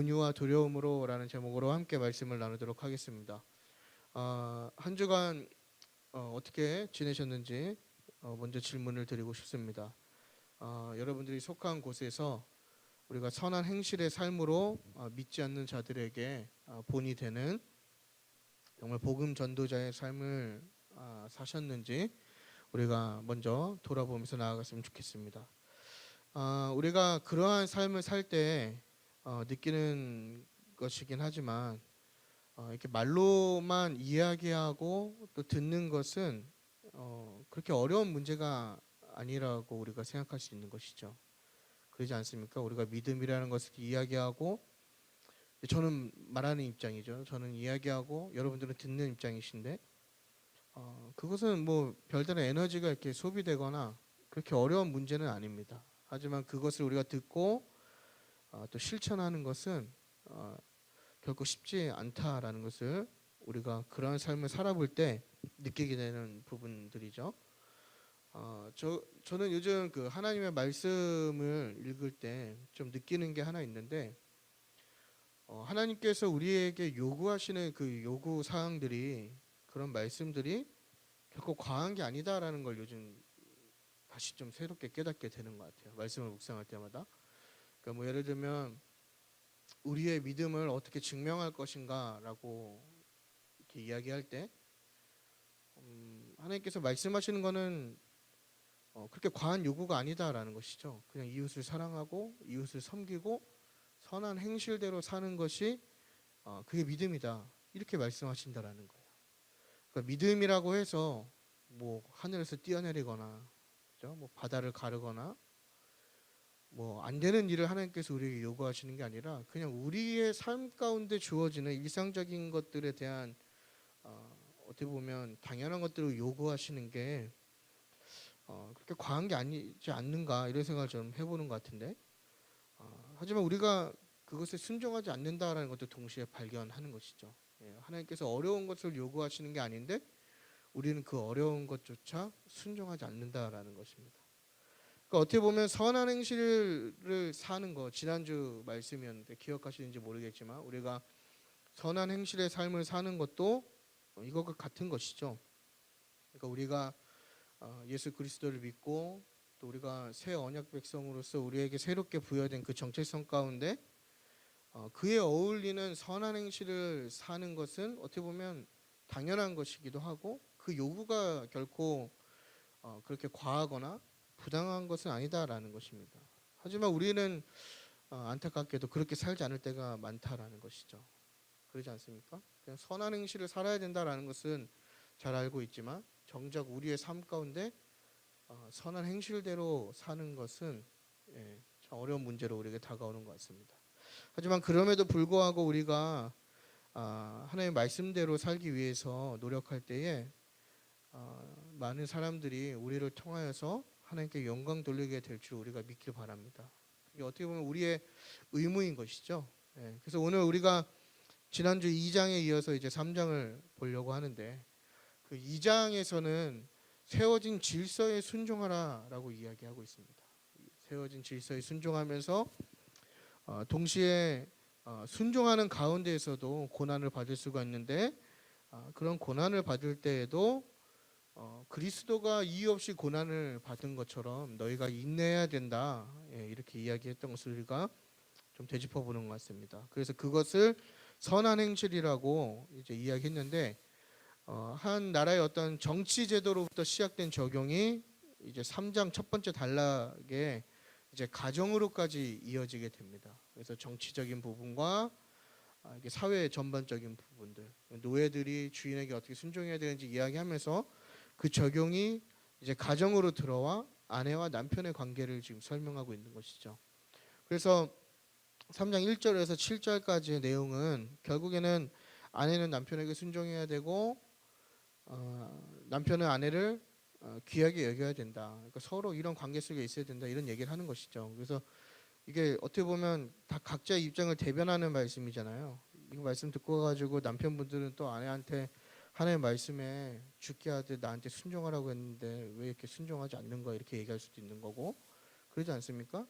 온유와 두려움으로라는 제목으로 함께 말씀을 나누도록 하겠습니다. 한 주간 어떻게 지내셨는지 먼저 질문을 드리고 싶습니다. 여러분들이 속한 곳에서 우리가 선한 행실의 삶으로 믿지 않는 자들에게 본이 되는 정말 복음 전도자의 삶을 사셨는지 우리가 먼저 돌아보면서 나아갔으면 좋겠습니다. 우리가 그러한 삶을 살 때 느끼는 것이긴 하지만 이렇게 말로만 이야기하고 또 듣는 것은 그렇게 어려운 문제가 아니라고 우리가 생각할 수 있는 것이죠. 그러지 않습니까? 우리가 믿음이라는 것을 이야기하고, 저는 말하는 입장이죠. 저는 이야기하고 여러분들은 듣는 입장이신데 그것은 뭐 별다른 에너지가 이렇게 소비되거나 그렇게 어려운 문제는 아닙니다. 하지만 그것을 우리가 듣고 또 실천하는 것은 결코 쉽지 않다라는 것을 우리가 그런 삶을 살아볼 때 느끼게 되는 부분들이죠. 저는 요즘 그 하나님의 말씀을 읽을 때 좀 느끼는 게 하나 있는데, 하나님께서 우리에게 요구하시는 그 요구 사항들이, 그런 말씀들이 결코 과한 게 아니다라는 걸 요즘 다시 좀 새롭게 깨닫게 되는 것 같아요. 말씀을 묵상할 때마다. 그러니까 뭐 예를 들면 우리의 믿음을 어떻게 증명할 것인가라고 이렇게 이야기할 때 하나님께서 말씀하시는 거는 그렇게 과한 요구가 아니다라는 것이죠. 그냥 이웃을 사랑하고 이웃을 섬기고 선한 행실대로 사는 것이 그게 믿음이다, 이렇게 말씀하신다라는 거예요. 그러니까 믿음이라고 해서 뭐 하늘에서 뛰어내리거나, 그죠? 뭐 바다를 가르거나 뭐 안 되는 일을 하나님께서 우리에게 요구하시는 게 아니라 그냥 우리의 삶 가운데 주어지는 일상적인 것들에 대한 어떻게 보면 당연한 것들을 요구하시는 게 그렇게 과한 게 아니지 않는가, 이런 생각을 좀 해보는 것 같은데, 하지만 우리가 그것에 순종하지 않는다라는 것도 동시에 발견하는 것이죠. 하나님께서 어려운 것을 요구하시는 게 아닌데 우리는 그 어려운 것조차 순종하지 않는다라는 것입니다. 그러니까 어떻게 보면 선한 행실을 사는 것, 지난주 말씀이었는데 기억하시는지 모르겠지만 우리가 선한 행실의 삶을 사는 것도 이것과 같은 것이죠. 그러니까 우리가 예수 그리스도를 믿고 또 우리가 새 언약 백성으로서 우리에게 새롭게 부여된 그 정체성 가운데 그에 어울리는 선한 행실을 사는 것은 어떻게 보면 당연한 것이기도 하고, 그 요구가 결코 그렇게 과하거나 부당한 것은 아니다라는 것입니다. 하지만 우리는 안타깝게도 그렇게 살지 않을 때가 많다라는 것이죠. 그러지 않습니까? 그냥 선한 행실을 살아야 된다라는 것은 잘 알고 있지만 정작 우리의 삶 가운데 선한 행실대로 사는 것은 참 어려운 문제로 우리에게 다가오는 것 같습니다. 하지만 그럼에도 불구하고 우리가 하나님의 말씀대로 살기 위해서 노력할 때에 많은 사람들이 우리를 통하여서 하나님께 영광 돌리게 될 줄 우리가 믿길 바랍니다. 이게 어떻게 보면 우리의 의무인 것이죠. 그래서 오늘 우리가 지난주 2장에 이어서 이제 3장을 보려고 하는데, 그 2장에서는 세워진 질서에 순종하라라고 이야기하고 있습니다. 세워진 질서에 순종하면서 동시에 순종하는 가운데에서도 고난을 받을 수가 있는데, 그런 고난을 받을 때에도 그리스도가 이유 없이 고난을 받은 것처럼 너희가 인내해야 된다, 이렇게 이야기했던 것을 우리가 좀 되짚어 보는 것 같습니다. 그래서 그것을 선한 행실이라고 이제 이야기했는데, 한 나라의 어떤 정치 제도로부터 시작된 적용이 이제 3장 첫 번째 단락에 이제 가정으로까지 이어지게 됩니다. 그래서 정치적인 부분과 이게 사회 전반적인 부분들, 노예들이 주인에게 어떻게 순종해야 되는지 이야기하면서 그 적용이 이제 가정으로 들어와 아내와 남편의 관계를 지금 설명하고 있는 것이죠. 그래서 3장 1절에서 7절까지의 내용은 결국에는 아내는 남편에게 순종해야 되고 남편은 아내를 귀하게 여겨야 된다. 그러니까 서로 이런 관계 속에 있어야 된다, 이런 얘기를 하는 것이죠. 그래서 이게 어떻게 보면 다 각자의 입장을 대변하는 말씀이잖아요. 이거 말씀 듣고 가지고 남편분들은 또 아내한테 하나님의 말씀에 죽게 하듯 나한테 순종하라고 했는데 왜 이렇게 순종하지 않는 거야, 이렇게 얘기할 수도 있는 거고, 그러지 않습니까?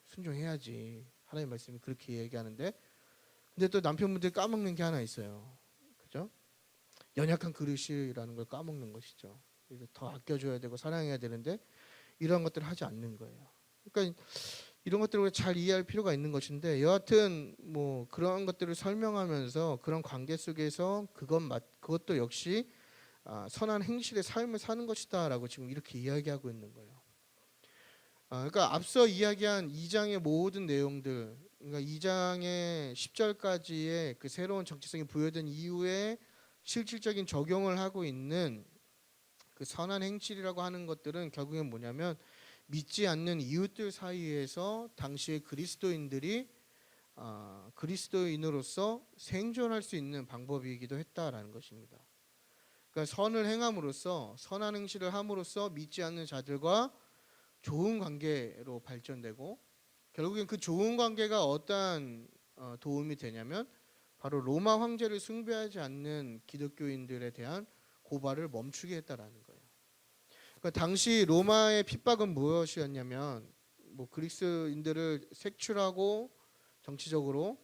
순종해야지, 하나님의 말씀이 그렇게 얘기하는데 근데 또 남편분들이 까먹는 게 하나 있어요. 그죠? 연약한 그릇이라는 걸 까먹는 것이죠. 그래서 더 아껴줘야 되고 사랑해야 되는데 이런 것들을 하지 않는 거예요. 그러니까 이런 것들을 잘 이해할 필요가 있는 것인데, 여하튼 뭐 그런 것들을 설명하면서 그런 관계 속에서 그것도 역시 선한 행실의 삶을 사는 것이다라고 지금 이렇게 이야기하고 있는 거예요. 그러니까 앞서 이야기한 2장의 모든 내용들, 그러니까 2장의 10절까지의 그 새로운 정체성이 부여된 이후에 실질적인 적용을 하고 있는 그 선한 행실이라고 하는 것들은 결국엔 뭐냐면, 믿지 않는 이웃들 사이에서 당시의 그리스도인들이 그리스도인으로서 생존할 수 있는 방법이기도 했다라는 것입니다. 그러니까 선을 행함으로써, 선한 행실을 함으로써 믿지 않는 자들과 좋은 관계로 발전되고, 결국엔 그 좋은 관계가 어떠한 도움이 되냐면 바로 로마 황제를 숭배하지 않는 기독교인들에 대한 고발을 멈추게 했다라는 거예요. 그러니까 당시 로마의 핍박은 무엇이었냐면, 뭐 그리스인들을 색출하고 정치적으로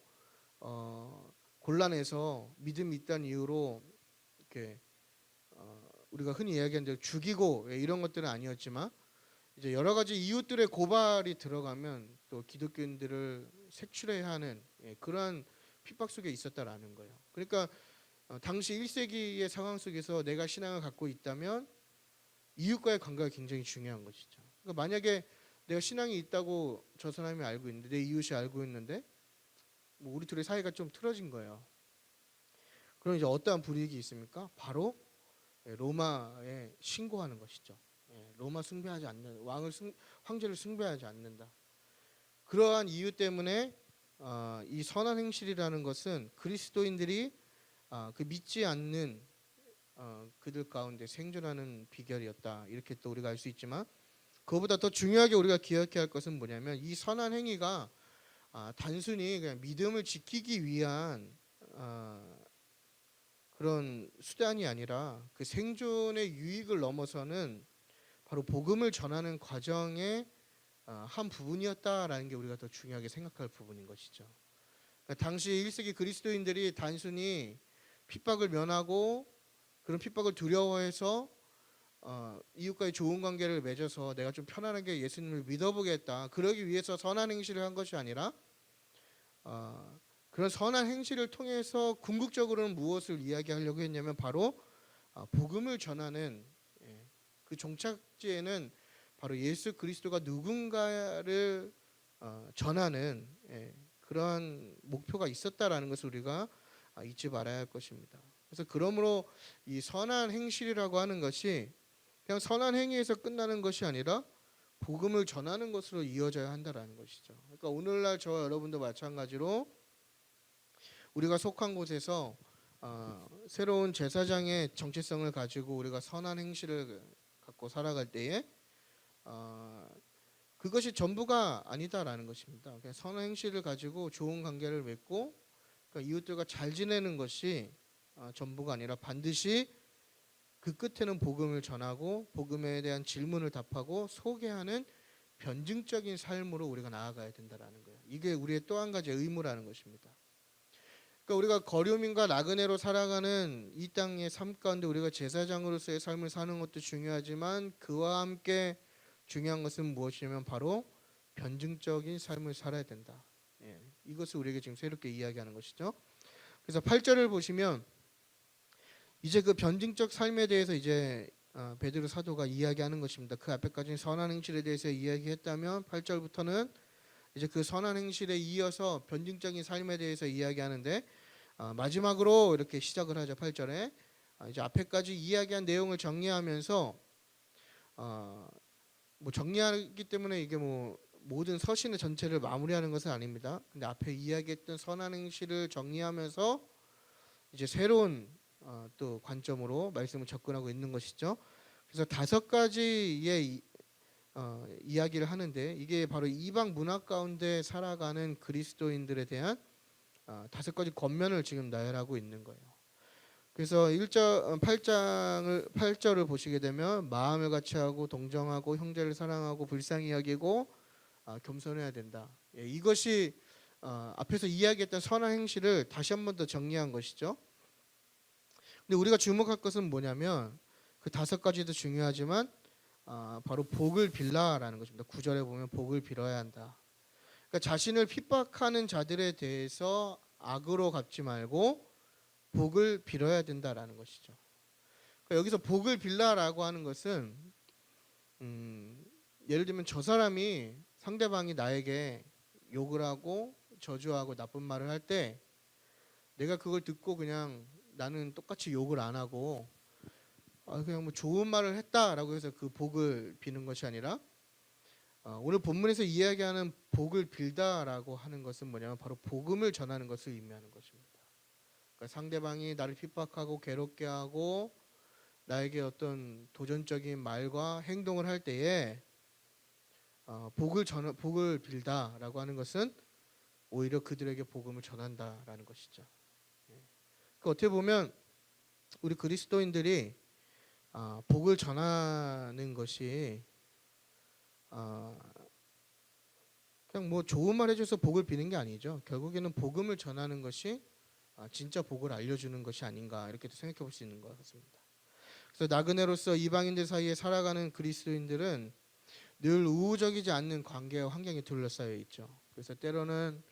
곤란해서 믿음이 있다는 이유로 이렇게 우리가 흔히 이야기하는 대로 죽이고 이런 것들은 아니었지만, 이제 여러 가지 이웃들의 고발이 들어가면 또 기독교인들을 색출해야 하는 그러한 핍박 속에 있었다라는 거예요. 그러니까 당시 1세기의 상황 속에서 내가 신앙을 갖고 있다면 이웃과의 관계가 굉장히 중요한 것이죠. 그러니까 만약에 내가 신앙이 있다고 저 사람이 알고 있는데, 내 이웃이 알고 있는데 뭐 우리 둘의 사이가 좀 틀어진 거예요. 그럼 이제 어떠한 불이익이 있습니까? 바로 로마에 신고하는 것이죠. 로마 숭배하지 않는, 황제를 숭배하지 않는다. 그러한 이유 때문에 이 선한 행실이라는 것은 그리스도인들이 그 믿지 않는 그들 가운데 생존하는 비결이었다, 이렇게 또 우리가 알 수 있지만, 그것보다 더 중요하게 우리가 기억해야 할 것은 뭐냐면, 이 선한 행위가 단순히 그냥 믿음을 지키기 위한 그런 수단이 아니라 그 생존의 유익을 넘어서는 바로 복음을 전하는 과정의 한 부분이었다라는 게 우리가 더 중요하게 생각할 부분인 것이죠. 그러니까 당시 1세기 그리스도인들이 단순히 핍박을 면하고 그런 핍박을 두려워해서 이웃과의 좋은 관계를 맺어서 내가 좀 편안하게 예수님을 믿어보겠다, 그러기 위해서 선한 행실을 한 것이 아니라 그런 선한 행실을 통해서 궁극적으로는 무엇을 이야기하려고 했냐면 바로 복음을 전하는 그 종착지에는 바로 예수 그리스도가 누군가를 전하는 그러한 목표가 있었다라는 것을 우리가 잊지 말아야 할 것입니다. 그래서 그러므로 이 선한 행실이라고 하는 것이 그냥 선한 행위에서 끝나는 것이 아니라 복음을 전하는 것으로 이어져야 한다라는 것이죠. 그러니까 오늘날 저와 여러분도 마찬가지로 우리가 속한 곳에서 새로운 제사장의 정체성을 가지고 우리가 선한 행실을 갖고 살아갈 때에 그것이 전부가 아니다라는 것입니다. 그냥 선한 행실을 가지고 좋은 관계를 맺고 그러니까 이웃들과 잘 지내는 것이 전부가 아니라 반드시 그 끝에는 복음을 전하고 복음에 대한 질문을 답하고 소개하는 변증적인 삶으로 우리가 나아가야 된다라는 거예요. 이게 우리의 또 한 가지 의무라는 것입니다. 그러니까 우리가 거류민과 나그네로 살아가는 이 땅의 삶 가운데 우리가 제사장으로서의 삶을 사는 것도 중요하지만, 그와 함께 중요한 것은 무엇이냐면 바로 변증적인 삶을 살아야 된다. 이것을 우리에게 지금 새롭게 이야기하는 것이죠. 그래서 8절을 보시면 이제 그 변증적 삶에 대해서 이제 베드로 사도가 이야기하는 것입니다. 그 앞에까지는 선한 행실에 대해서 이야기했다면 8절부터는 이제 그 선한 행실에 이어서 변증적인 삶에 대해서 이야기하는데, 마지막으로 이렇게 시작을 하죠. 8절에 이제 앞에까지 이야기한 내용을 정리하면서 뭐 정리하기 때문에 이게 뭐 모든 서신의 전체를 마무리하는 것은 아닙니다. 근데 앞에 이야기했던 선한 행실을 정리하면서 이제 새로운 또 관점으로 말씀을 접근하고 있는 것이죠. 그래서 5가지의 이야기를 하는데, 이게 바로 이방 문화 가운데 살아가는 그리스도인들에 대한 5가지 권면을 지금 나열하고 있는 거예요. 그래서 8절을 보시게 되면 마음을 같이하고 동정하고 형제를 사랑하고 불쌍히 여기고 겸손해야 된다. 이것이 앞에서 이야기했던 선한 행실을 다시 한 번 더 정리한 것이죠. 근데 우리가 주목할 것은 뭐냐면 그 5가지도 중요하지만 바로 복을 빌라라는 것입니다. 9절에 보면 복을 빌어야 한다. 그러니까 자신을 핍박하는 자들에 대해서 악으로 갚지 말고 복을 빌어야 된다라는 것이죠. 그러니까 여기서 복을 빌라라고 하는 것은 예를 들면 저 사람이 상대방이 나에게 욕을 하고 저주하고 나쁜 말을 할 때 내가 그걸 듣고 그냥 나는 똑같이 욕을 안 하고 그냥 뭐 좋은 말을 했다라고 해서 그 복을 비는 것이 아니라 오늘 본문에서 이야기하는 복을 빌다라고 하는 것은 뭐냐면 바로 복음을 전하는 것을 의미하는 것입니다. 그러니까 상대방이 나를 핍박하고 괴롭게 하고 나에게 어떤 도전적인 말과 행동을 할 때에 복을 빌다라고 하는 것은 오히려 그들에게 복음을 전한다라는 것이죠. 그러니까 어떻게 보면 우리 그리스도인들이 복을 전하는 것이 그냥 뭐 좋은 말 해줘서 복을 비는 게 아니죠. 결국에는 복음을 전하는 것이 진짜 복을 알려주는 것이 아닌가 이렇게 생각해 볼 수 있는 것 같습니다. 그래서 나그네로서 이방인들 사이에 살아가는 그리스도인들은 늘 우호적이지 않는 관계와 환경에 둘러싸여 있죠. 그래서 때로는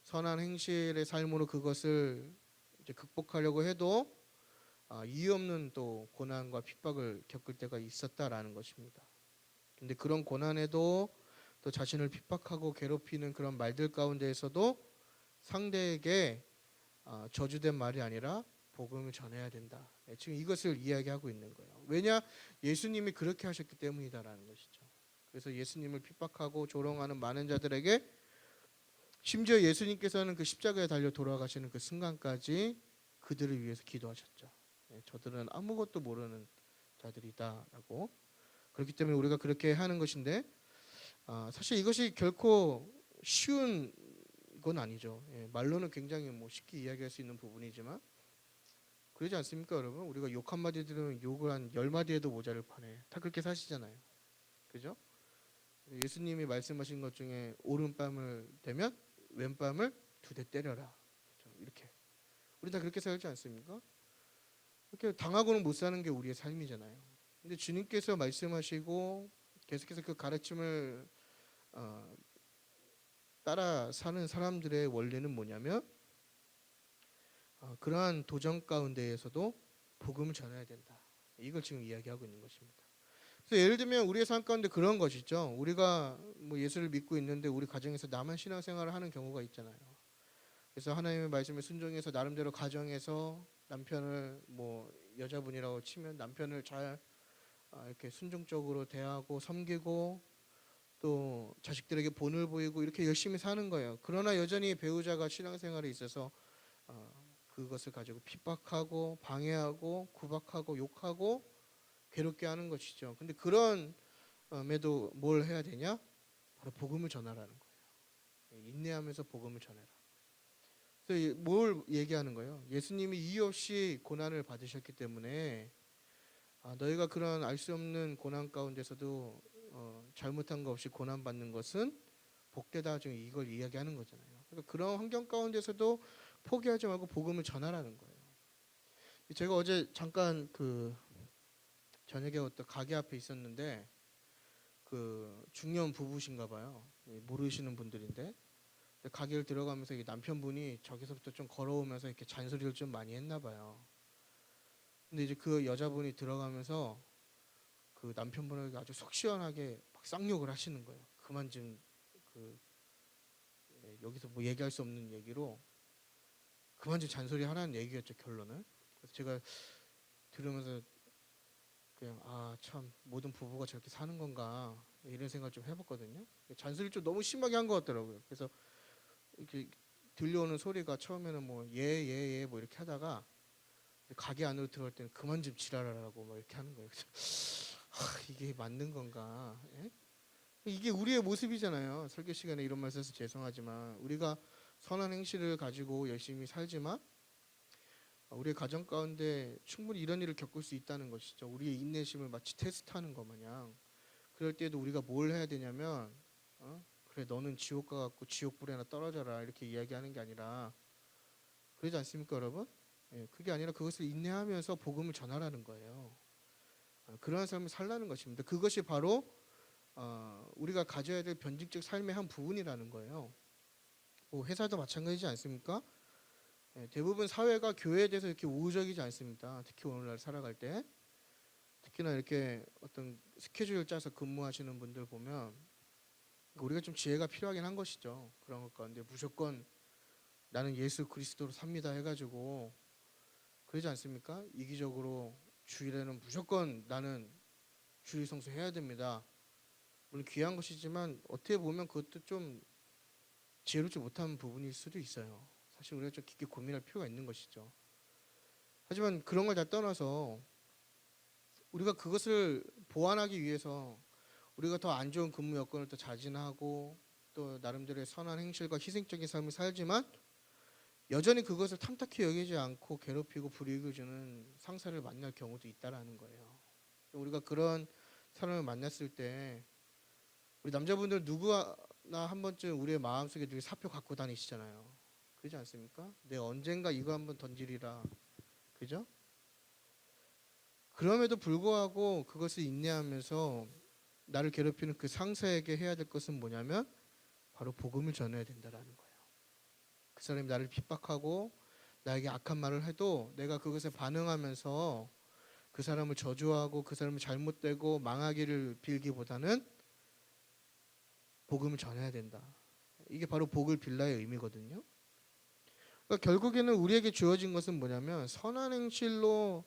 선한 행실의 삶으로 그것을 이제 극복하려고 해도 이유 없는 또 고난과 핍박을 겪을 때가 있었다라는 것입니다. 근데 그런 고난에도 또 자신을 핍박하고 괴롭히는 그런 말들 가운데에서도 상대에게 저주된 말이 아니라 복음을 전해야 된다. 지금 이것을 이야기하고 있는 거예요. 왜냐? 예수님이 그렇게 하셨기 때문이다라는 것이죠. 그래서 예수님을 핍박하고 조롱하는 많은 자들에게 심지어 예수님께서는 그 십자가에 달려 돌아가시는 그 순간까지 그들을 위해서 기도하셨죠. 저들은 아무것도 모르는 자들이다라고. 그렇기 때문에 우리가 그렇게 하는 것인데 사실 이것이 결코 쉬운 건 아니죠. 말로는 굉장히 뭐 쉽게 이야기할 수 있는 부분이지만 그러지 않습니까, 여러분? 우리가 욕 한마디 들으면 욕을 한 10마디 해도 모자를 파네. 다 그렇게 사시잖아요. 그죠? 예수님이 말씀하신 것 중에 오른뺨을 대면 왼뺨을 2대 때려라. 그렇죠? 이렇게. 우리 다 그렇게 살지 않습니까? 이렇게 당하고는 못 사는 게 우리의 삶이잖아요. 근데 주님께서 말씀하시고 계속해서 그 가르침을 따라 사는 사람들의 원리는 뭐냐면 그러한 도전 가운데에서도 복음을 전해야 된다. 이걸 지금 이야기하고 있는 것입니다. 그래서 예를 들면 우리의 삶 가운데 그런 것이죠. 우리가 뭐 예수를 믿고 있는데 우리 가정에서 나만 신앙생활을 하는 경우가 있잖아요. 그래서 하나님의 말씀에 순종해서 나름대로 가정에서 남편을 뭐 여자분이라고 치면 남편을 잘 이렇게 순종적으로 대하고 섬기고 또 자식들에게 본을 보이고 이렇게 열심히 사는 거예요. 그러나 여전히 배우자가 신앙생활에 있어서 그것을 가지고 핍박하고 방해하고 구박하고 욕하고 괴롭게 하는 것이죠. 근데 그런 에도 뭘 해야 되냐? 바로 복음을 전하라는 거예요. 인내하면서 복음을 전해라. 그래서 뭘 얘기하는 거예요? 예수님이 이유 없이 고난을 받으셨기 때문에 너희가 그런 알 수 없는 고난 가운데서도 잘못한 거 없이 고난 받는 것은 복되다. 지금 이걸 이야기하는 거잖아요. 그러니까 그런 환경 가운데서도 포기하지 말고 복음을 전하라는 거예요. 제가 어제 잠깐 그 저녁에 어떤 가게 앞에 있었는데 그 중년 부부신가 봐요. 모르시는 분들인데 가게를 들어가면서 남편분이 저기서부터 좀 걸어오면서 이렇게 잔소리를 좀 많이 했나 봐요. 근데 이제 그 여자분이 들어가면서 그 남편분에게 아주 속 시원하게 막 쌍욕을 하시는 거예요. 그만 좀 여기서 뭐 얘기할 수 없는 얘기로 그만 좀 잔소리 하라는 얘기였죠, 결론은. 그래서 제가 들으면서 그냥 참 모든 부부가 저렇게 사는 건가 이런 생각을 좀 해봤거든요. 잔소리 좀 너무 심하게 한 것 같더라고요. 그래서 이렇게 들려오는 소리가 처음에는 뭐 예 뭐 이렇게 하다가 가게 안으로 들어갈 때는 그만 좀 지랄하라고 막 이렇게 하는 거예요. 그래서 이게 맞는 건가? 예? 이게 우리의 모습이잖아요. 설교 시간에 이런 말 써서 죄송하지만 우리가 선한 행실을 가지고 열심히 살지만 우리의 가정 가운데 충분히 이런 일을 겪을 수 있다는 것이죠. 우리의 인내심을 마치 테스트하는 것 마냥. 그럴 때도 우리가 뭘 해야 되냐면 그래 너는 지옥 가갖고 지옥 불에나 떨어져라 이렇게 이야기하는 게 아니라 그러지 않습니까, 여러분? 예, 그게 아니라 그것을 인내하면서 복음을 전하라는 거예요. 그러한 삶을 살라는 것입니다. 그것이 바로 우리가 가져야 될 변증적 삶의 한 부분이라는 거예요. 뭐 회사도 마찬가지지 않습니까? 예, 대부분 사회가 교회에 대해서 이렇게 우호적이지 않습니다. 특히 오늘날 살아갈 때 특히나 이렇게 어떤 스케줄을 짜서 근무하시는 분들 보면 우리가 좀 지혜가 필요하긴 한 것이죠. 그런 것 가운데 무조건 나는 예수 그리스도로 삽니다 해가지고 그러지 않습니까? 이기적으로 주일에는 무조건 나는 주일 성수해야 됩니다. 물론 귀한 것이지만 어떻게 보면 그것도 좀 지혜롭지 못한 부분일 수도 있어요. 사실 우리가 좀 깊게 고민할 필요가 있는 것이죠. 하지만 그런 걸 다 떠나서 우리가 그것을 보완하기 위해서 우리가 더 안 좋은 근무 여건을 또 자진하고 또 나름대로의 선한 행실과 희생적인 삶을 살지만 여전히 그것을 탐탁히 여기지 않고 괴롭히고 불이익을 주는 상사를 만날 경우도 있다라는 거예요. 우리가 그런 사람을 만났을 때 우리 남자분들 누구나 한 번쯤 우리의 마음속에 늘 사표 갖고 다니시잖아요. 그렇지 않습니까? 내가 언젠가 이거 한번 던지리라. 그죠? 그럼에도 불구하고 그것을 인내하면서 나를 괴롭히는 그 상사에게 해야 될 것은 뭐냐면 바로 복음을 전해야 된다라는 거예요. 그 사람이 나를 핍박하고 나에게 악한 말을 해도 내가 그것에 반응하면서 그 사람을 저주하고 그 사람을 잘못되고 망하기를 빌기보다는 복음을 전해야 된다. 이게 바로 복을 빌라의 의미거든요. 그러니까 결국에는 우리에게 주어진 것은 뭐냐면 선한 행실로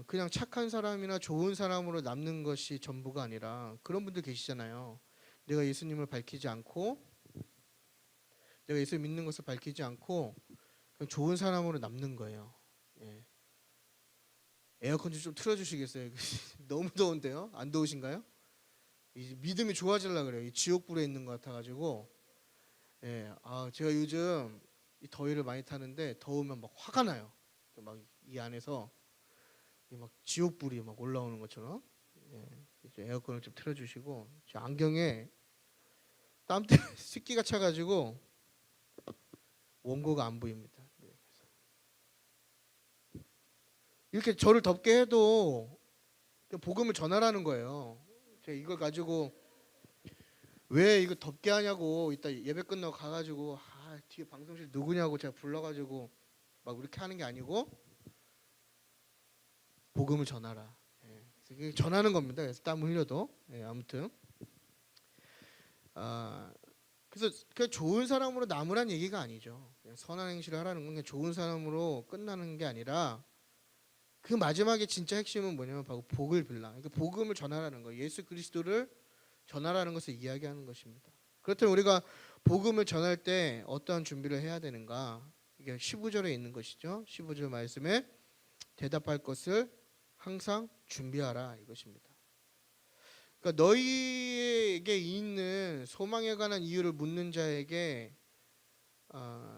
그냥 착한 사람이나 좋은 사람으로 남는 것이 전부가 아니라 그런 분들 계시잖아요. 내가 예수님을 밝히지 않고 내가 예수 믿는 것을 밝히지 않고 그냥 좋은 사람으로 남는 거예요. 예. 에어컨 좀 틀어주시겠어요? 너무 더운데요? 안 더우신가요? 믿음이 좋아지려고 그래요. 이 지옥불에 있는 것 같아가지고. 예, 제가 요즘 이 더위를 많이 타는데 더우면 막 화가 나요. 막 이 안에서 막 지옥불이 막 올라오는 것처럼. 예, 이제 에어컨을 좀 틀어주시고 제 안경에 땀 때문에 습기가 차가지고 원고가 안 보입니다. 이렇게 저를 덥게 해도 복음을 전하라는 거예요. 제가 이걸 가지고 왜 이거 덥게 하냐고 이따 예배 끝나고 가가지고 뒤에 방송실 누구냐고 제가 불러가지고 막 이렇게 하는 게 아니고 복음을 전하라. 예, 그래서 전하는 겁니다. 그래서 땀 흘려도. 예, 아무튼 그래서 그냥 좋은 사람으로 남으란 얘기가 아니죠. 그냥 선한 행실을 하라는 건 그냥 좋은 사람으로 끝나는 게 아니라 그 마지막에 진짜 핵심은 뭐냐면 바로 복을 빌라. 그러니까 복음을 전하라는 거예요. 예수 그리스도를 전하라는 것을 이야기하는 것입니다. 그렇다면 우리가 복음을 전할 때 어떠한 준비를 해야 되는가? 이게 15절에 있는 것이죠. 15절 말씀에 대답할 것을 항상 준비하라 이것입니다. 그러니까 너희에게 있는 소망에 관한 이유를 묻는 자에게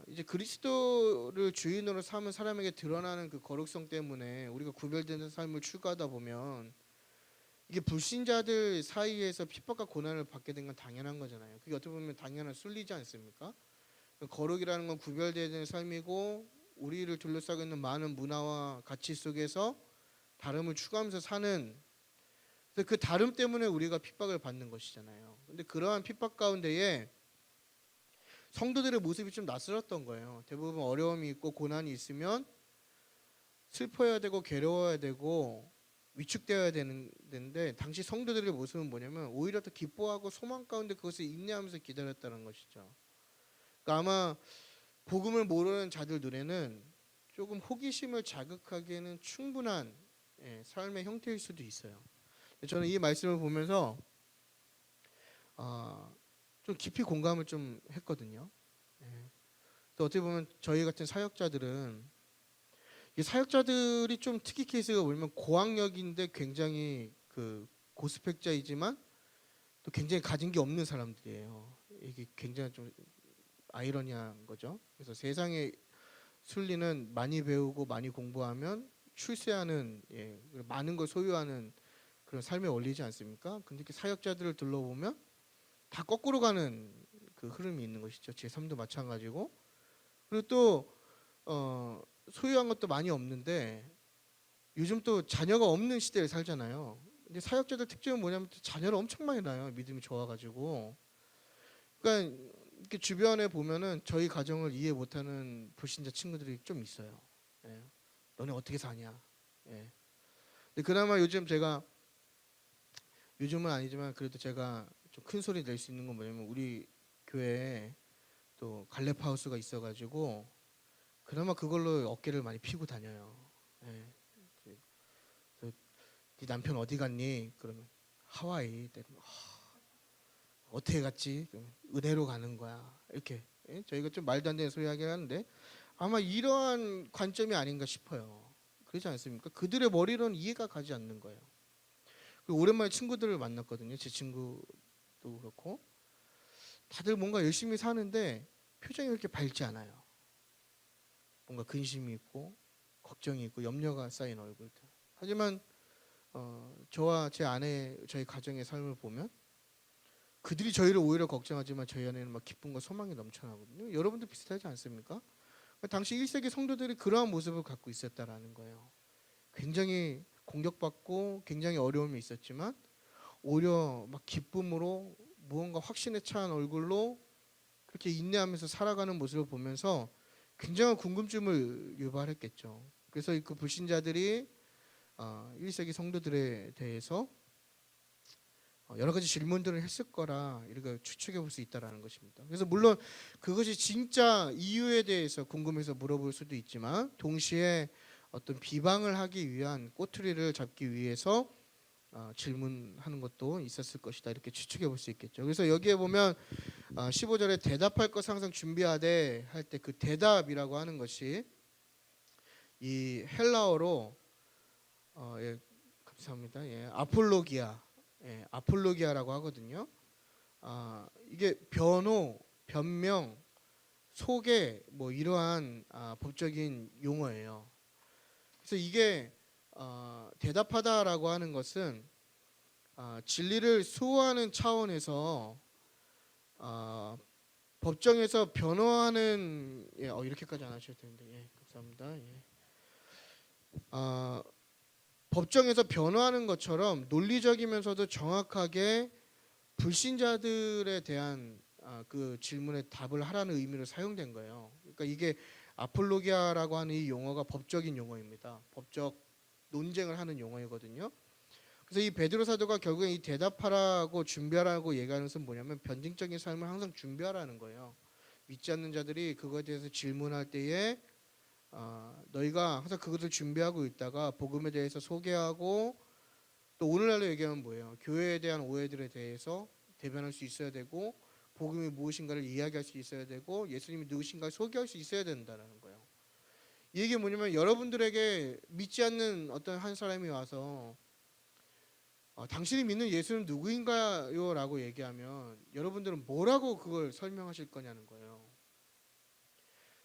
이제 그리스도를 주인으로 삼은 사람에게 드러나는 그 거룩성 때문에 우리가 구별되는 삶을 추구하다 보면 이게 불신자들 사이에서 핍박과 고난을 받게 된 건 당연한 거잖아요. 그게 어떻게 보면 당연한 순리지 않습니까? 거룩이라는 건 구별되어야 되는 삶이고 우리를 둘러싸고 있는 많은 문화와 가치 속에서 다름을 추구하면서 사는 그 다름 때문에 우리가 핍박을 받는 것이잖아요. 근데 그러한 핍박 가운데에 성도들의 모습이 좀 낯설었던 거예요. 대부분 어려움이 있고 고난이 있으면 슬퍼해야 되고 괴로워야 되고 위축되어야 되는데 당시 성도들의 모습은 뭐냐면 오히려 더 기뻐하고 소망 가운데 그것을 인내하면서 기다렸다는 것이죠. 그러니까 아마 복음을 모르는 자들 눈에는 조금 호기심을 자극하기에는 충분한 삶의 형태일 수도 있어요. 저는 이 말씀을 보면서 좀 깊이 공감을 좀 했거든요. 또 어떻게 보면 저희 같은 사역자들은 이 사역자들이 좀 특이 케이스가 뭐냐면 고학력인데 굉장히 그 고스펙자이지만 또 굉장히 가진 게 없는 사람들이에요. 이게 굉장히 좀 아이러니한 거죠. 그래서 세상의 순리는 많이 배우고 많이 공부하면 출세하는 많은 걸 소유하는 그런 삶에 어울리지 않습니까? 근데 이렇게 사역자들을 둘러보면 다 거꾸로 가는 그 흐름이 있는 것이죠. 제 삶도 마찬가지고. 그리고 또 소유한 것도 많이 없는데 요즘 또 자녀가 없는 시대를 살잖아요. 근데 사역자들 특징은 뭐냐면 또 자녀를 엄청 많이 낳아요. 믿음이 좋아가지고. 그러니까 이렇게 주변에 보면은 저희 가정을 이해 못하는 불신자 친구들이 좀 있어요. 예. 너네 어떻게 사냐. 예. 근데 그나마 요즘은 아니지만 그래도 제가 좀 큰 소리 낼 수 있는 건 뭐냐면 우리 교회에 또 갈렙 하우스가 있어가지고 그나마 그걸로 어깨를 많이 피고 다녀요. 예. 그래서 네 남편 어디 갔니? 그러면 하와이. 어떻게 갔지? 그러면 은혜로 가는 거야. 이렇게. 예? 저희가 좀 말도 안 되는 소리 하긴 하는데 아마 이러한 관점이 아닌가 싶어요. 그렇지 않습니까? 그들의 머리로는 이해가 가지 않는 거예요. 그리고 오랜만에 친구들을 만났거든요. 제 친구도 그렇고 다들 뭔가 열심히 사는데 표정이 그렇게 밝지 않아요. 뭔가 근심이 있고 걱정이 있고 염려가 쌓인 얼굴들. 하지만 저와 제 아내 저희 가정의 삶을 보면 그들이 저희를 오히려 걱정하지만 저희 안에는 막 기쁨과 소망이 넘쳐나거든요. 여러분도 비슷하지 않습니까? 당시 1세기 성도들이 그러한 모습을 갖고 있었다라는 거예요. 굉장히 공격받고 굉장히 어려움이 있었지만 오히려 막 기쁨으로 무언가 확신에 찬 얼굴로 그렇게 인내하면서 살아가는 모습을 보면서 굉장한 궁금증을 유발했겠죠. 그래서 그 불신자들이 1세기 성도들에 대해서 여러 가지 질문들을 했을 거라 이렇게 추측해 볼 수 있다라는 것입니다. 그래서 물론 그것이 진짜 이유에 대해서 궁금해서 물어볼 수도 있지만 동시에 어떤 비방을 하기 위한 꼬투리를 잡기 위해서 질문하는 것도 있었을 것이다 이렇게 추측해 볼 수 있겠죠. 그래서 여기에 보면 15절에 대답할 것 항상 준비하되 할 때 그 대답이라고 하는 것이 이 헬라어로 예, 감사합니다. 예, 아폴로기아, 예, 아폴로기아라고 하거든요. 이게 변호, 변명, 소개 뭐 이러한 법적인 용어예요. 그래서 이게 대답하다라고 하는 것은 진리를 수호하는 차원에서 법정에서 변호하는 이렇게까지 안 하셔도 되는데 예, 감사합니다. 예. 법정에서 변호하는 것처럼 논리적이면서도 정확하게 불신자들에 대한 그 질문에 답을 하라는 의미로 사용된 거예요. 그러니까 이게 아폴로기아라고 하는 이 용어가 법적인 용어입니다. 법적 논쟁을 하는 용어이거든요. 그래서 이 베드로 사도가 결국에 이 대답하라고 준비하라고 얘기하는 것은 뭐냐면 변증적인 삶을 항상 준비하라는 거예요. 믿지 않는 자들이 그거에 대해서 질문할 때에 너희가 항상 그것을 준비하고 있다가 복음에 대해서 소개하고 또 오늘날로 얘기하면 뭐예요? 교회에 대한 오해들에 대해서 대변할 수 있어야 되고 복음이 무엇인가를 이야기할 수 있어야 되고 예수님이 누구신가를 소개할 수 있어야 된다는 거예요. 이게 뭐냐면 여러분들에게 믿지 않는 어떤 한 사람이 와서 당신이 믿는 예수는 누구인가요? 라고 얘기하면 여러분들은 뭐라고 그걸 설명하실 거냐는 거예요.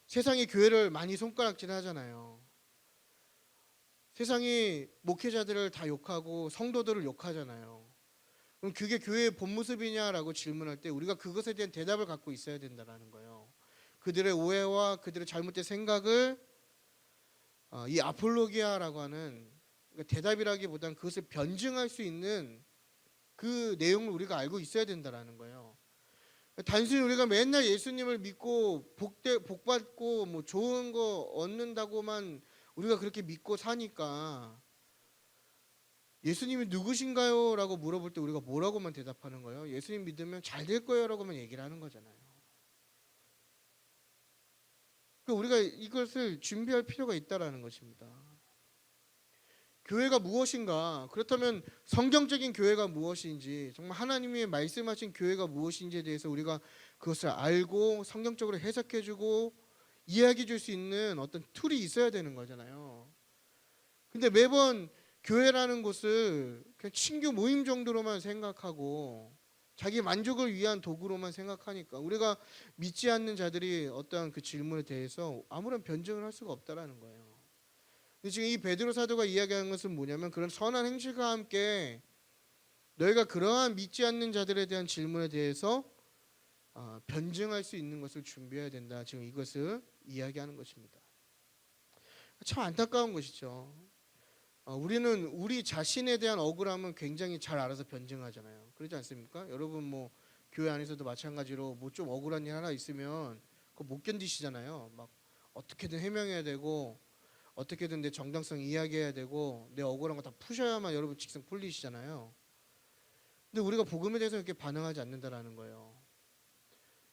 세상이 교회를 많이 손가락질 하잖아요. 세상이 목회자들을 다 욕하고 성도들을 욕하잖아요. 그럼 그게 교회의 본 모습이냐라고 질문할 때 우리가 그것에 대한 대답을 갖고 있어야 된다는 거예요. 그들의 오해와 그들의 잘못된 생각을 이 아폴로기아라고 하는 그러니까 대답이라기보다는 그것을 변증할 수 있는 그 내용을 우리가 알고 있어야 된다는 거예요. 단순히 우리가 맨날 예수님을 믿고 복받고 뭐 좋은 거 얻는다고만 우리가 그렇게 믿고 사니까 예수님이 누구신가요? 라고 물어볼 때 우리가 뭐라고만 대답하는 거예요? 예수님 믿으면 잘 될 거예요 라고만 얘기를 하는 거잖아요. 그러니까 우리가 이것을 준비할 필요가 있다는 것입니다. 교회가 무엇인가? 그렇다면 성경적인 교회가 무엇인지 정말 하나님이 말씀하신 교회가 무엇인지에 대해서 우리가 그것을 알고 성경적으로 해석해주고 이야기해 줄 수 있는 어떤 툴이 있어야 되는 거잖아요. 근데 매번 교회라는 곳을 그냥 친교 모임 정도로만 생각하고 자기 만족을 위한 도구로만 생각하니까 우리가 믿지 않는 자들이 어떠한 그 질문에 대해서 아무런 변증을 할 수가 없다라는 거예요. 근데 지금 이 베드로 사도가 이야기하는 것은 뭐냐면 그런 선한 행실과 함께 너희가 그러한 믿지 않는 자들에 대한 질문에 대해서 변증할 수 있는 것을 준비해야 된다. 지금 이것을 이야기하는 것입니다. 참 안타까운 것이죠. 우리는 우리 자신에 대한 억울함은 굉장히 잘 알아서 변증하잖아요. 그렇지 않습니까? 여러분 뭐 교회 안에서도 마찬가지로 뭐 좀 억울한 일 하나 있으면 그거 못 견디시잖아요. 막 어떻게든 해명해야 되고 어떻게든 내 정당성 이야기해야 되고 내 억울한 거 다 푸셔야만 여러분 직성 풀리시잖아요. 근데 우리가 복음에 대해서 이렇게 반응하지 않는다라는 거예요.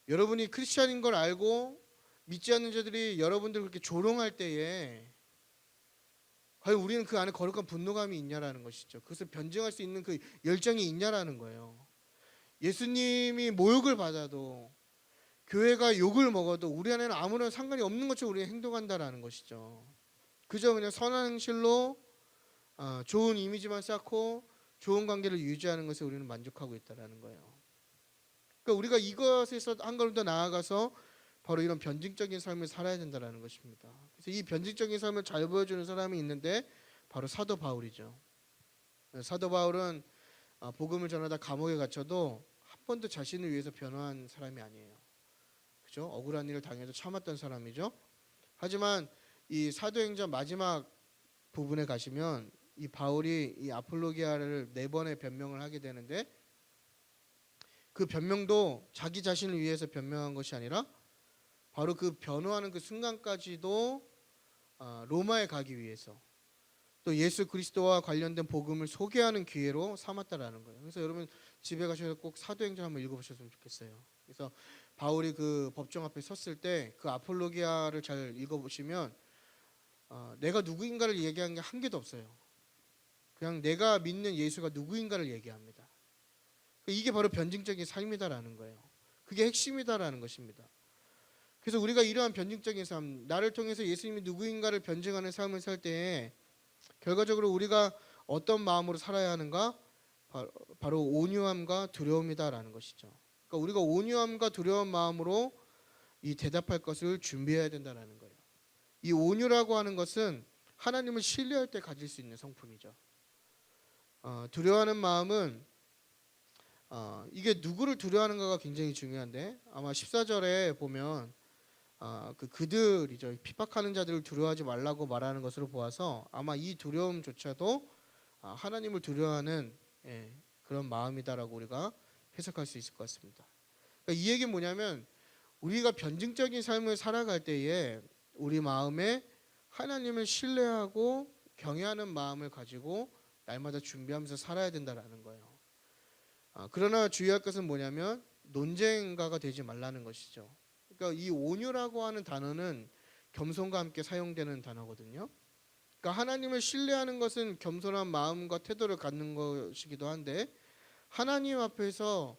여러분이 크리스찬인 걸 알고 믿지 않는 자들이 여러분들 그렇게 조롱할 때에 과연 우리는 그 안에 거룩한 분노감이 있냐라는 것이죠. 그것을 변증할 수 있는 그 열정이 있냐라는 거예요. 예수님이 모욕을 받아도 교회가 욕을 먹어도 우리 안에는 아무런 상관이 없는 것처럼 우리가 행동한다라는 것이죠. 그저 그냥 선한 행실로 좋은 이미지만 쌓고 좋은 관계를 유지하는 것에 우리는 만족하고 있다라는 거예요. 그러니까 우리가 이것에서 한 걸음 더 나아가서 바로 이런 변증적인 삶을 살아야 된다는 것입니다. 그래서 이 변증적인 삶을 잘 보여주는 사람이 있는데 바로 사도 바울이죠. 사도 바울은 복음을 전하다 감옥에 갇혀도 한 번도 자신을 위해서 변호한 사람이 아니에요. 그죠? 억울한 일을 당해도 참았던 사람이죠. 하지만 이 사도행전 마지막 부분에 가시면 이 바울이 이 아폴로기아를 4번의 변명을 하게 되는데 그 변명도 자기 자신을 위해서 변명한 것이 아니라 바로 그 변호하는 그 순간까지도 로마에 가기 위해서 또 예수 그리스도와 관련된 복음을 소개하는 기회로 삼았다라는 거예요. 그래서 여러분 집에 가셔서 꼭 사도행전 한번 읽어보셨으면 좋겠어요. 그래서 바울이 그 법정 앞에 섰을 때 그 아폴로기아를 잘 읽어보시면 내가 누구인가를 얘기한 게 한 개도 없어요. 그냥 내가 믿는 예수가 누구인가를 얘기합니다. 이게 바로 변증적인 삶이다라는 거예요. 그게 핵심이다라는 것입니다. 그래서 우리가 이러한 변증적인 삶, 나를 통해서 예수님이 누구인가를 변증하는 삶을 살 때에 결과적으로 우리가 어떤 마음으로 살아야 하는가? 바로 온유함과 두려움이다라는 것이죠. 그러니까 우리가 온유함과 두려운 마음으로 이 대답할 것을 준비해야 된다는 거예요. 이 온유라고 하는 것은 하나님을 신뢰할 때 가질 수 있는 성품이죠. 두려워하는 마음은 이게 누구를 두려워하는가가 굉장히 중요한데 아마 14절에 보면 그들이죠. 핍박하는 자들을 두려워하지 말라고 말하는 것으로 보아서 아마 이 두려움조차도 하나님을 두려워하는 그런 마음이다라고 우리가 해석할 수 있을 것 같습니다. 그러니까 이 얘기는 뭐냐면 우리가 변증적인 삶을 살아갈 때에 우리 마음에 하나님을 신뢰하고 경외하는 마음을 가지고 날마다 준비하면서 살아야 된다라는 거예요. 그러나 주의할 것은 뭐냐면 논쟁가가 되지 말라는 것이죠. 그러니까 이 온유라고 하는 단어는 겸손과 함께 사용되는 단어거든요. 그러니까 하나님을 신뢰하는 것은 겸손한 마음과 태도를 갖는 것이기도 한데 하나님 앞에서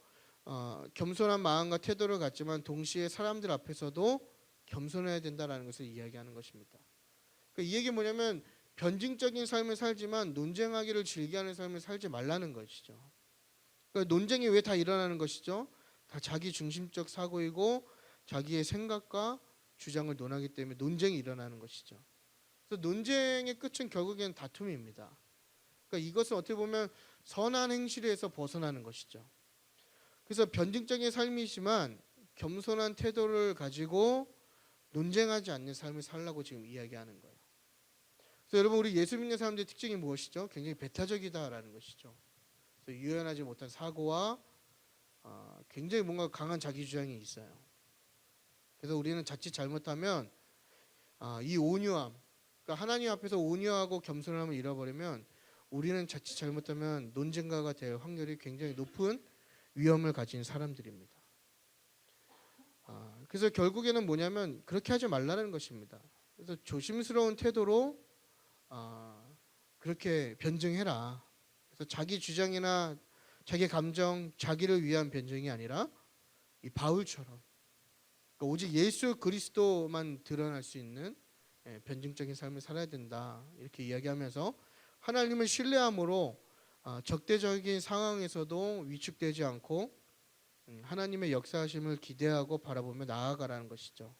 겸손한 마음과 태도를 갖지만 동시에 사람들 앞에서도 겸손해야 된다는 것을 이야기하는 것입니다. 그러니까 이 얘기 뭐냐면 변증적인 삶을 살지만 논쟁하기를 즐겨하는 삶을 살지 말라는 것이죠. 그러니까 논쟁이 왜 다 일어나는 것이죠? 다 자기 중심적 사고이고 자기의 생각과 주장을 논하기 때문에 논쟁이 일어나는 것이죠. 그래서 논쟁의 끝은 결국에는 다툼입니다. 그러니까 이것은 어떻게 보면 선한 행실에서 벗어나는 것이죠. 그래서 변증적인 삶이지만 겸손한 태도를 가지고 논쟁하지 않는 삶을 살라고 지금 이야기하는 거예요. 그래서 여러분 우리 예수 믿는 사람들의 특징이 무엇이죠? 굉장히 배타적이다라는 것이죠. 그래서 유연하지 못한 사고와 굉장히 뭔가 강한 자기 주장이 있어요. 그래서 우리는 자칫 잘못하면 이 온유함, 그러니까 하나님 앞에서 온유하고 겸손함을 잃어버리면 우리는 자칫 잘못하면 논쟁가가 될 확률이 굉장히 높은 위험을 가진 사람들입니다. 그래서 결국에는 뭐냐면 그렇게 하지 말라는 것입니다. 그래서 조심스러운 태도로 그렇게 변증해라. 그래서 자기 주장이나 자기 감정, 자기를 위한 변증이 아니라 이 바울처럼 그러니까 오직 예수 그리스도만 드러날 수 있는 변증적인 삶을 살아야 된다. 이렇게 이야기하면서 하나님을 신뢰함으로 적대적인 상황에서도 위축되지 않고 하나님의 역사하심을 기대하고 바라보며 나아가라는 것이죠.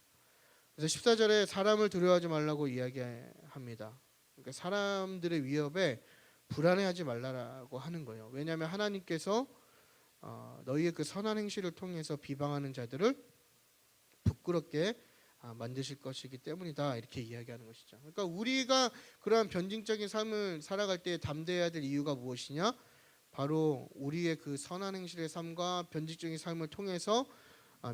그래서 14절에 사람을 두려워하지 말라고 이야기합니다. 그러니까 사람들의 위협에 불안해하지 말라라고 하는 거예요. 왜냐하면 하나님께서 너희의 그 선한 행실을 통해서 비방하는 자들을 부끄럽게 만드실 것이기 때문이다, 이렇게 이야기하는 것이죠. 그러니까 우리가 그러한 변증적인 삶을 살아갈 때 담대해야 될 이유가 무엇이냐? 바로 우리의 그 선한 행실의 삶과 변증적인 삶을 통해서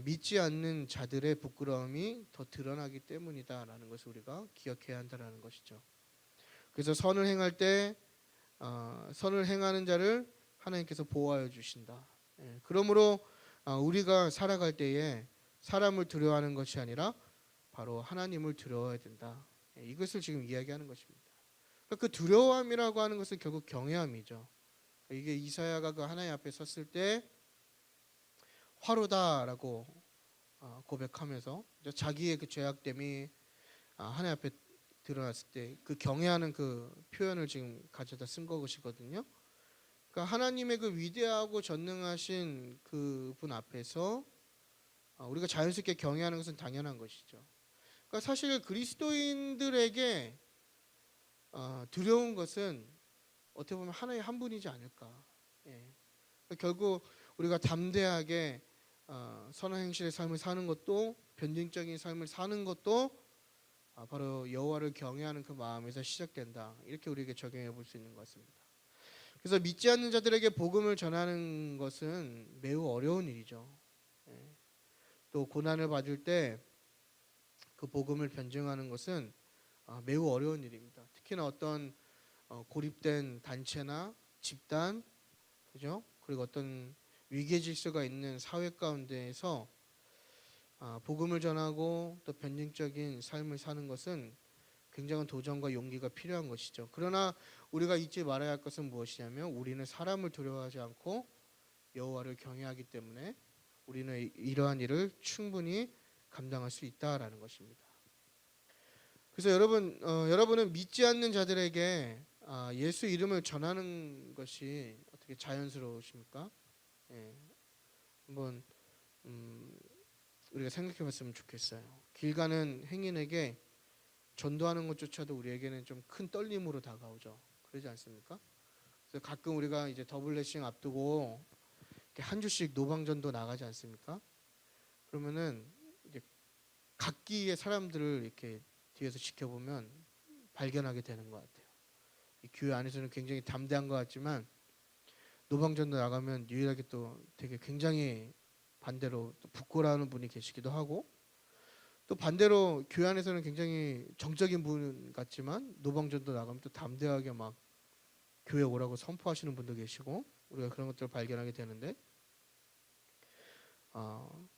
믿지 않는 자들의 부끄러움이 더 드러나기 때문이다라는 것을 우리가 기억해야 한다는 것이죠. 그래서 선을 행할 때 선을 행하는 자를 하나님께서 보호하여 주신다. 그러므로 우리가 살아갈 때에 사람을 두려워하는 것이 아니라 바로 하나님을 두려워해야 된다. 이것을 지금 이야기하는 것입니다. 그 두려워함이라고 하는 것은 결국 경외함이죠. 이게 이사야가 그 하나님 앞에 섰을 때 화로다라고 고백하면서 자기의 그 죄악됨이 하나님 앞에 드러났을 때 그 경외하는 그 표현을 지금 가져다 쓴 것이거든요. 그러니까 하나님의 그 위대하고 전능하신 그분 앞에서 우리가 자연스럽게 경외하는 것은 당연한 것이죠. 그러니까 사실 그리스도인들에게 두려운 것은 어떻게 보면 하나의 한 분이지 않을까. 결국 우리가 담대하게 선한 행실의 삶을 사는 것도, 변증적인 삶을 사는 것도 바로 여호와를 경외하는 그 마음에서 시작된다, 이렇게 우리에게 적용해 볼 수 있는 것 같습니다. 그래서 믿지 않는 자들에게 복음을 전하는 것은 매우 어려운 일이죠. 또 고난을 받을 때 그 복음을 변증하는 것은 매우 어려운 일입니다. 특히나 어떤 고립된 단체나 집단, 그죠? 그리고 어떤 위계 질서가 있는 사회 가운데에서 복음을 전하고 또 변증적인 삶을 사는 것은 굉장한 도전과 용기가 필요한 것이죠. 그러나 우리가 잊지 말아야 할 것은 무엇이냐면, 우리는 사람을 두려워하지 않고 여호와를 경외하기 때문에 우리는 이러한 일을 충분히 감당할 수 있다라는 것입니다. 그래서 여러분은 믿지 않는 자들에게 예수 이름을 전하는 것이 어떻게 자연스러우십니까? 한번 우리가 생각해봤으면 좋겠어요. 길 가는 행인에게 전도하는 것조차도 우리에게는 좀 큰 떨림으로 다가오죠. 그러지 않습니까? 그래서 가끔 우리가 이제 더블레싱 앞두고 한 주씩 노방전도 나가지 않습니까? 그러면은 이제 각기의 사람들을 이렇게 뒤에서 지켜보면 발견하게 되는 것 같아요. 이 교회 안에서는 굉장히 담대한 것 같지만 노방전도 나가면 유일하게 또 되게 굉장히 반대로 또 부끄러워하는 분이 계시기도 하고, 또 반대로 교회 안에서는 굉장히 정적인 분 같지만 노방전도 나가면 또 담대하게 막 교회 오라고 선포하시는 분도 계시고, 우리가 그런 것들을 발견하게 되는데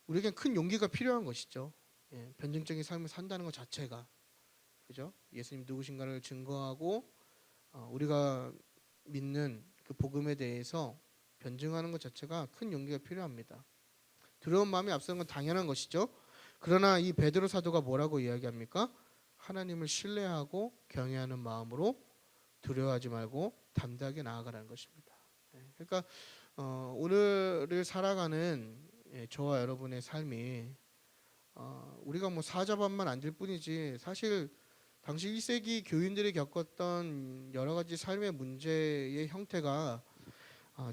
우리에겐 큰 용기가 필요한 것이죠. 변증적인 삶을 산다는 것 자체가, 그죠? 예수님 누구신가를 증거하고 우리가 믿는 그 복음에 대해서 변증하는 것 자체가 큰 용기가 필요합니다. 두려운 마음이 앞서는 건 당연한 것이죠. 그러나 이 베드로 사도가 뭐라고 이야기합니까? 하나님을 신뢰하고 경외하는 마음으로 두려워하지 말고 담대하게 나아가라는 것입니다. 그러니까 오늘을 살아가는 저와 여러분의 삶이 우리가 뭐 사자반만 안 될 뿐이지, 사실 당시 1세기 교인들이 겪었던 여러 가지 삶의 문제의 형태가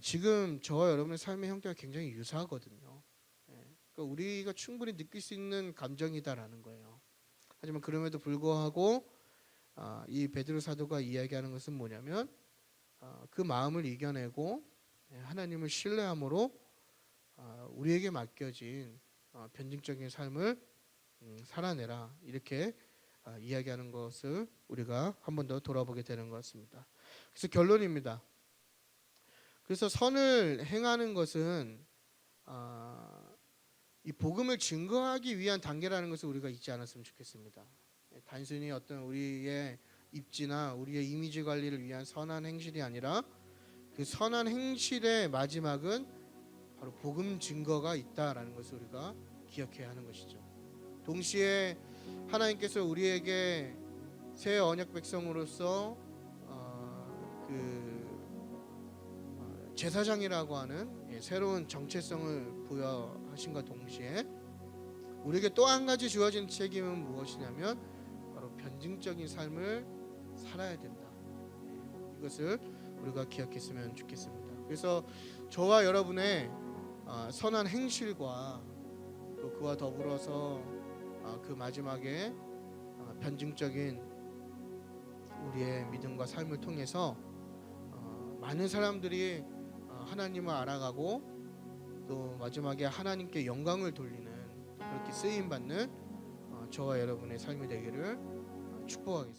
지금 저와 여러분의 삶의 형태가 굉장히 유사하거든요. 그러니까 우리가 충분히 느낄 수 있는 감정이다라는 거예요. 하지만 그럼에도 불구하고 이 베드로 사도가 이야기하는 것은 뭐냐면, 그 마음을 이겨내고 하나님을 신뢰함으로 우리에게 맡겨진 변증적인 삶을 살아내라, 이렇게 이야기하는 것을 우리가 한 번 더 돌아보게 되는 것 같습니다. 그래서 결론입니다. 그래서 선을 행하는 것은 이 복음을 증거하기 위한 단계라는 것을 우리가 잊지 않았으면 좋겠습니다. 단순히 어떤 우리의 입지나 우리의 이미지 관리를 위한 선한 행실이 아니라, 그 선한 행실의 마지막은 바로 복음 증거가 있다라는 것을 우리가 기억해야 하는 것이죠. 동시에 하나님께서 우리에게 새 언약 백성으로서 제사장이라고 하는 새로운 정체성을 부여하신과 동시에 우리에게 또 한 가지 주어진 책임은 무엇이냐면 바로 변증적인 삶을 살아야 된다. 이것을 우리가 기억했으면 좋겠습니다. 그래서 저와 여러분의 선한 행실과 또 그와 더불어서 그 마지막에 변증적인 우리의 믿음과 삶을 통해서 많은 사람들이 하나님을 알아가고 또 마지막에 하나님께 영광을 돌리는 그렇게 쓰임 받는 저와 여러분의 삶이 되기를 축복하겠습니다.